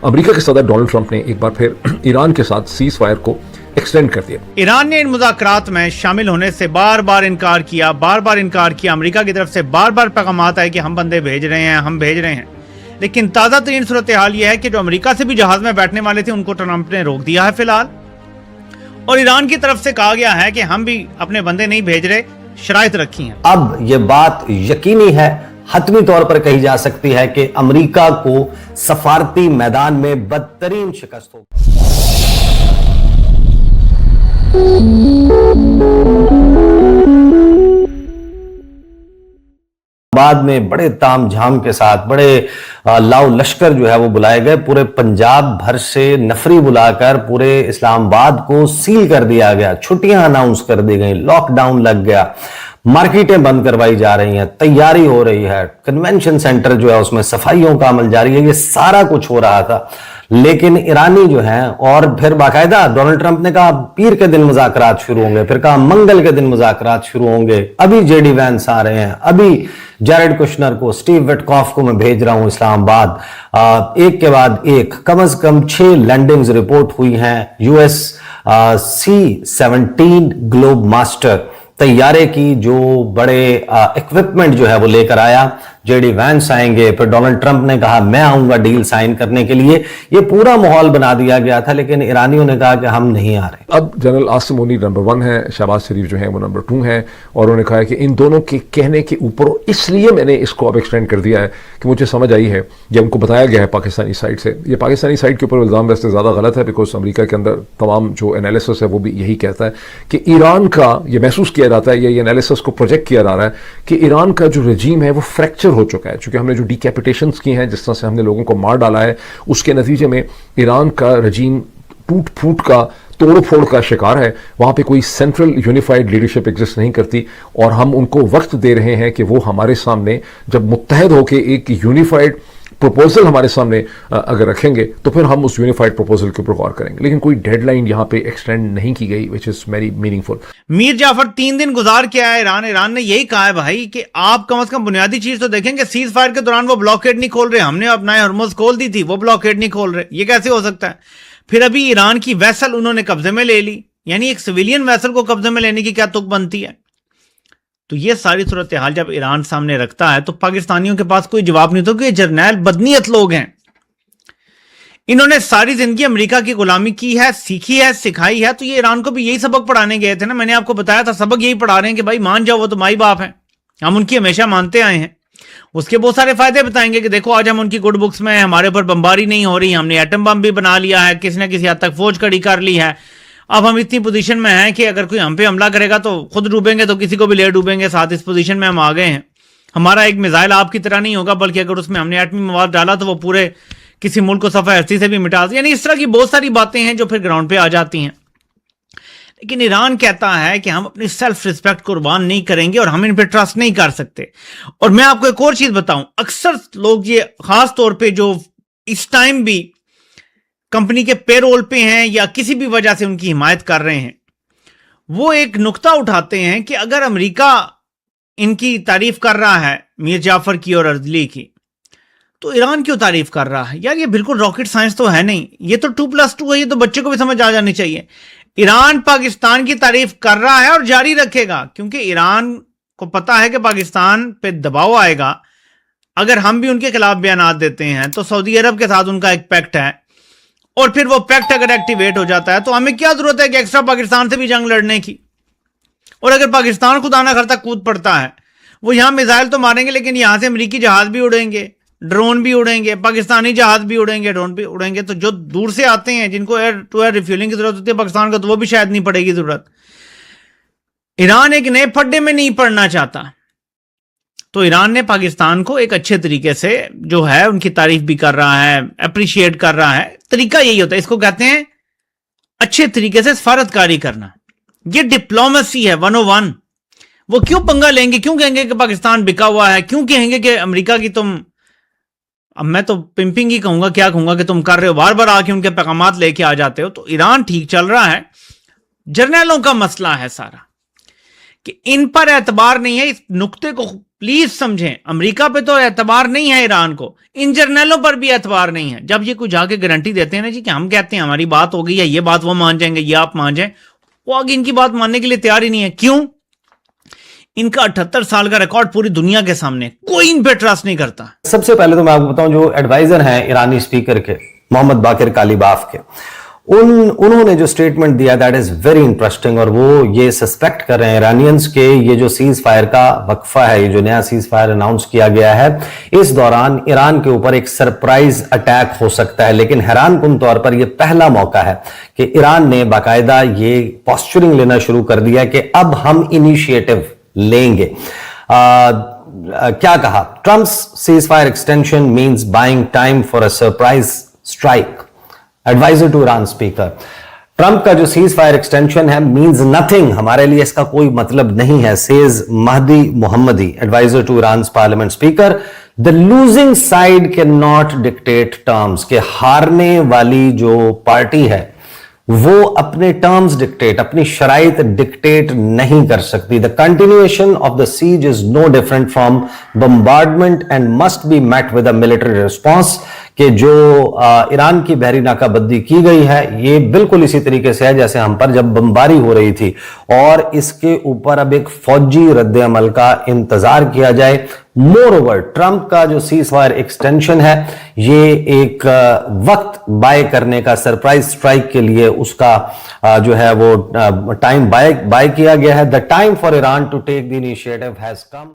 امریکہ کے صدر Donald Trump نے ایک بار پھر ایران کے ساتھ سیز فائر کو ایکسٹینڈ کر دیا. ایران نے ان مذاکرات میں شامل ہونے سے بار بار انکار کیا. امریکہ کی طرف سے بار بار پیغامات آئے کہ ہم بندے بھیج رہے ہیں. لیکن تازہ ترین صورتحال یہ ہے کہ جو امریکہ سے بھی جہاز میں بیٹھنے والے تھے ان کو ٹرمپ نے روک دیا ہے فی الحال. اور ایران کی طرف سے کہا گیا ہے کہ ہم بھی اپنے بندے نہیں بھیج رہے, شرائط رکھی ہیں. اب یہ بات یقینی ہے, حتمی طور پر کہی جا سکتی ہے کہ امریکہ کو سفارتی میدان میں بدترین شکست ہوگی. بعد میں بڑے تام جھام کے ساتھ بڑے لاؤ لشکر جو ہے وہ بلائے گئے. پورے پنجاب بھر سے نفری بلا کر پورے اسلام آباد کو سیل کر دیا گیا. چھٹیاں اناؤنس کر دی گئیں, لاک ڈاؤن لگ گیا, مارکیٹیں بند کروائی جا رہی ہیں, تیاری ہو رہی ہے, کنونشن سینٹر جو ہے اس میں صفائیوں کا عمل جاری ہے. یہ سارا کچھ ہو رہا تھا. لیکن ایرانی جو ہیں, اور پھر باقاعدہ ڈونلڈ ٹرمپ نے کہا پیر کے دن مذاکرات شروع ہوں گے, پھر کہا منگل کے دن مذاکرات شروع ہوں گے. ابھی جے ڈی وینس آ رہے ہیں, ابھی جیرڈ کشنر کو, سٹیو وٹکاف کو میں بھیج رہا ہوں اسلام آباد. ایک کے بعد ایک کم از کم 6 لینڈنگز رپورٹ ہوئی ہیں. U S C-17 Globe master طیارے کی جو بڑے ایکوپمنٹ جو ہے وہ لے کر آیا. جے ڈی وینس آئیں گے, پھر ڈونلڈ ٹرمپ نے کہا میں آؤں گا ڈیل سائن کرنے کے لیے. یہ پورا ماحول بنا دیا گیا تھا, لیکن ایرانیوں نے کہا کہ ہم نہیں آ رہے. اب جنرل عاصم منیر نمبر 1 ہے, شہباز شریف جو ہیں وہ نمبر 2 ہیں, اور انہوں نے کہا ہے کہ ان دونوں کے کہنے کے اوپر, اس لیے میں نے اس کو اب ایکسٹینڈ کر دیا ہے کہ مجھے سمجھ آئی ہے, یہ ہم کو بتایا گیا ہے پاکستانی سائٹ سے. یہ پاکستانی سائٹ کے اوپر الزام ویسے زیادہ غلط ہے, بیکاز امریکہ کے اندر تمام جو انالیسس ہے وہ بھی یہی کہتا ہے کہ ایران کا, یہ محسوس کیا جاتا ہے, یہ انالیسس کو پروجیکٹ کیا جا رہا ہے کہ ایران کا جو رجیم ہے وہ فریکچر ہو چکا ہے. چونکہ ہم نے جو ڈیکیپیٹیشنز کی ہیں, جس طرح سے ہم نے لوگوں کو مار ڈالا ہے, اس کے نتیجے میں ایران کا رجیم ٹوٹ پھوٹ کا, توڑ پھوڑ کا شکار ہے. وہاں پہ کوئی سینٹرل یونیفائڈ لیڈرشپ ایگزسٹ نہیں کرتی, اور ہم ان کو وقت دے رہے ہیں کہ وہ ہمارے سامنے جب متحد ہو کے ایک یونیفائڈ پروپوزل ہمارے سامنے اگر رکھیں گے تو پھر ہم اس یونیفائڈ پروپوزل کے اوپر غور کریں گے. لیکن کوئی ڈیڈ لائن یہاں پہ ایکسٹینڈ نہیں کی گئی, which is very meaningful. میر جعفر 3 دن گزار کے آیا ایران نے یہی کہا ہے بھائی کہ آپ کم از کم بنیادی چیز تو دیکھیں کہ سیز فائر کے دوران وہ بلاکیڈ نہیں کھول رہے, ہم نے اپنا ہرمز کھول دی تھی, وہ بلاکیڈ نہیں کھول رہے. یہ کیسے ہو سکتا ہے؟ پھر ابھی ایران کی ویسل انہوں نے قبضے میں لے لی, یعنی ایک سویلین ویسل کو قبضے میں لینے کی کیا تک بنتی ہے؟ تو یہ ساری صورتحال جب ایران سامنے رکھتا ہے تو پاکستانیوں کے پاس کوئی جواب نہیں تو کہ یہ جرنیل بدنیت لوگ ہیں. انہوں نے ساری زندگی امریکہ کی غلامی کی ہے, سیکھی ہے, سکھائی ہے, تو یہ ایران کو بھی یہی سبق پڑھانے گئے تھے نا. میں نے آپ کو بتایا تھا سبق یہی پڑھا رہے ہیں کہ بھائی مان جاؤ, وہ تو مائی باپ ہیں, ہم ان کی ہمیشہ مانتے آئے ہیں. اس کے بہت سارے فائدے بتائیں گے کہ دیکھو آج ہم ان کی گڈ بکس میں ہیں, ہمارے اوپر بمباری نہیں ہو رہی, ہم نے ایٹم بم بھی بنا لیا ہے, کسی نہ کسی حد تک فوج کھڑی کر لی ہے. اب ہم اتنی پوزیشن میں ہیں کہ اگر کوئی ہم پہ حملہ کرے گا تو خود ڈوبیں گے تو کسی کو بھی لے ڈوبیں گے ساتھ. اس پوزیشن میں ہم آ گئے ہیں. ہمارا ایک میزائل آپ کی طرح نہیں ہوگا, بلکہ اگر اس میں ہم نے ایٹمی مواد ڈالا تو وہ پورے کسی ملک کو صفحہ ہستی سے بھی مٹا دے. یعنی اس طرح کی بہت ساری باتیں ہیں جو پھر گراؤنڈ پہ آ جاتی ہیں. لیکن ایران کہتا ہے کہ ہم اپنی سیلف ریسپیکٹ قربان نہیں کریں گے اور ہم ان پہ ٹرسٹ نہیں کر سکتے. اور میں آپ کو ایک اور چیز بتاؤں, اکثر لوگ یہ خاص طور پہ جو اس ٹائم بھی کمپنی کے پے رول پہ ہیں یا کسی بھی وجہ سے ان کی حمایت کر رہے ہیں, وہ ایک نقطہ اٹھاتے ہیں کہ اگر امریکہ ان کی تعریف کر رہا ہے میر جعفر کی اور ارذلی کی, تو ایران کیوں تعریف کر رہا ہے؟ یار یہ بالکل راکٹ سائنس تو ہے نہیں, یہ تو 2+2 ہے, یہ تو بچے کو بھی سمجھ آ جانی چاہیے. ایران پاکستان کی تعریف کر رہا ہے اور جاری رکھے گا, کیونکہ ایران کو پتا ہے کہ پاکستان پہ دباؤ آئے گا. اگر ہم بھی ان کے خلاف بیانات دیتے ہیں تو سعودی عرب کے ساتھ ان کا ایک پیکٹ ہے, اور پھر وہ پیکٹ اگر ایکٹیویٹ ہو جاتا ہے تو ہمیں کیا ضرورت ہے کہ ایکسٹرا پاکستان سے بھی جنگ لڑنے کی. اور اگر پاکستان خدا نہ خواستہ کود پڑتا ہے, وہ یہاں میزائل تو ماریں گے لیکن یہاں سے امریکی جہاز بھی اڑیں گے, ڈرون بھی اڑیں گے, پاکستانی جہاز بھی اڑیں گے, ڈرون بھی اڑیں گے. تو جو دور سے آتے ہیں جن کو ایئر ٹو ایئر ریفیولنگ کی ضرورت ہوتی ہے پاکستان کو, تو وہ بھی شاید نہیں پڑے گی ضرورت. ایران ایک نئے پھڈے میں نہیں پڑنا چاہتا, تو ایران نے پاکستان کو ایک اچھے طریقے سے جو ہے ان کی تعریف بھی کر رہا ہے, اپریشیٹ کر رہا ہے. طریقہ یہی ہوتا ہے, اس کو کہتے ہیں اچھے طریقے سے سفارتکاری کرنا. یہ ڈپلومیسی ہے 101. وہ کیوں پنگا لیں گے, کیوں کہیں گے کہ پاکستان بکا ہوا ہے, کیوں کہیں گے کہ امریکہ کی تم, اب میں تو پمپنگ ہی کہوں گا, کیا کہوں گا کہ تم کر رہے ہو, بار بار آ کے ان کے پیغامات لے کے آ جاتے ہو. تو ایران ٹھیک چل رہا ہے, جرنیلوں کا مسئلہ ہے سارا کہ ان پر اعتبار نہیں ہے. اس نقطے کو پلیز سمجھیں. امریکہ پہ تو اعتبار نہیں ہے ایران کو, ان جرنیلوں پر بھی اعتبار نہیں ہے. جب یہ کوئی جا کے گارنٹی دیتے ہیں نا جی کہ ہم کہتے ہیں ہماری بات ہو گئی یا یہ بات وہ مان جائیں گے, یہ آپ مان جائیں, وہ آگے ان کی بات ماننے کے لیے تیار ہی نہیں ہے. کیوں؟ ان کا 78 سال کا ریکارڈ پوری دنیا کے سامنے, کوئی ان پہ ٹرسٹ نہیں کرتا. سب سے پہلے تو میں آپ کو بتاؤں, جو ایڈوائزر ہیں ایرانی اسپیکر کے, محمد باقر کالیباف کے, انہوں نے جو سٹیٹمنٹ دیا دیٹ از ویری انٹرسٹنگ, اور وہ یہ سسپیکٹ کر رہے ہیں ایرانینز کے یہ جو سیز فائر کا وقفہ ہے, یہ جو نیا سیز فائر اناؤنس کیا گیا ہے, اس دوران ایران کے اوپر ایک سرپرائز اٹیک ہو سکتا ہے. لیکن حیران کن طور پر یہ پہلا موقع ہے کہ ایران نے باقاعدہ یہ پوسچرنگ لینا شروع کر دیا کہ اب ہم انیشیٹو لیں گے. کیا کہا؟ Trump's ceasefire extension means buying time for a surprise strike. Adviser to Iran speaker, Trump کا جو سیز فائر ایکسٹینشن ہے مینز نتھنگ, ہمارے لیے اس کا کوئی مطلب نہیں ہے, says Mahdi Mohammadi, adviser to ایران's parliament speaker. The losing side cannot dictate terms, کہ ہارنے والی جو پارٹی ہے وہ اپنے ٹرمز ڈکٹیٹ, اپنی شرائط ڈکٹیٹ نہیں کر سکتی. The continuation of the siege is no different from bombardment and must be met with a military response. کہ جو ایران کی بحری ناکہ بندی کی گئی ہے یہ بالکل اسی طریقے سے ہے جیسے ہم پر جب بمباری ہو رہی تھی, اور اس کے اوپر اب ایک فوجی رد عمل کا انتظار کیا جائے. مور اوور, ٹرمپ کا جو سیز فائر ایکسٹینشن ہے یہ ایک وقت بائے کرنے کا, سرپرائز اسٹرائک کے لیے اس کا جو ہے وہ ٹائم بائے کیا گیا ہے. The time for Iran to take the initiative has come.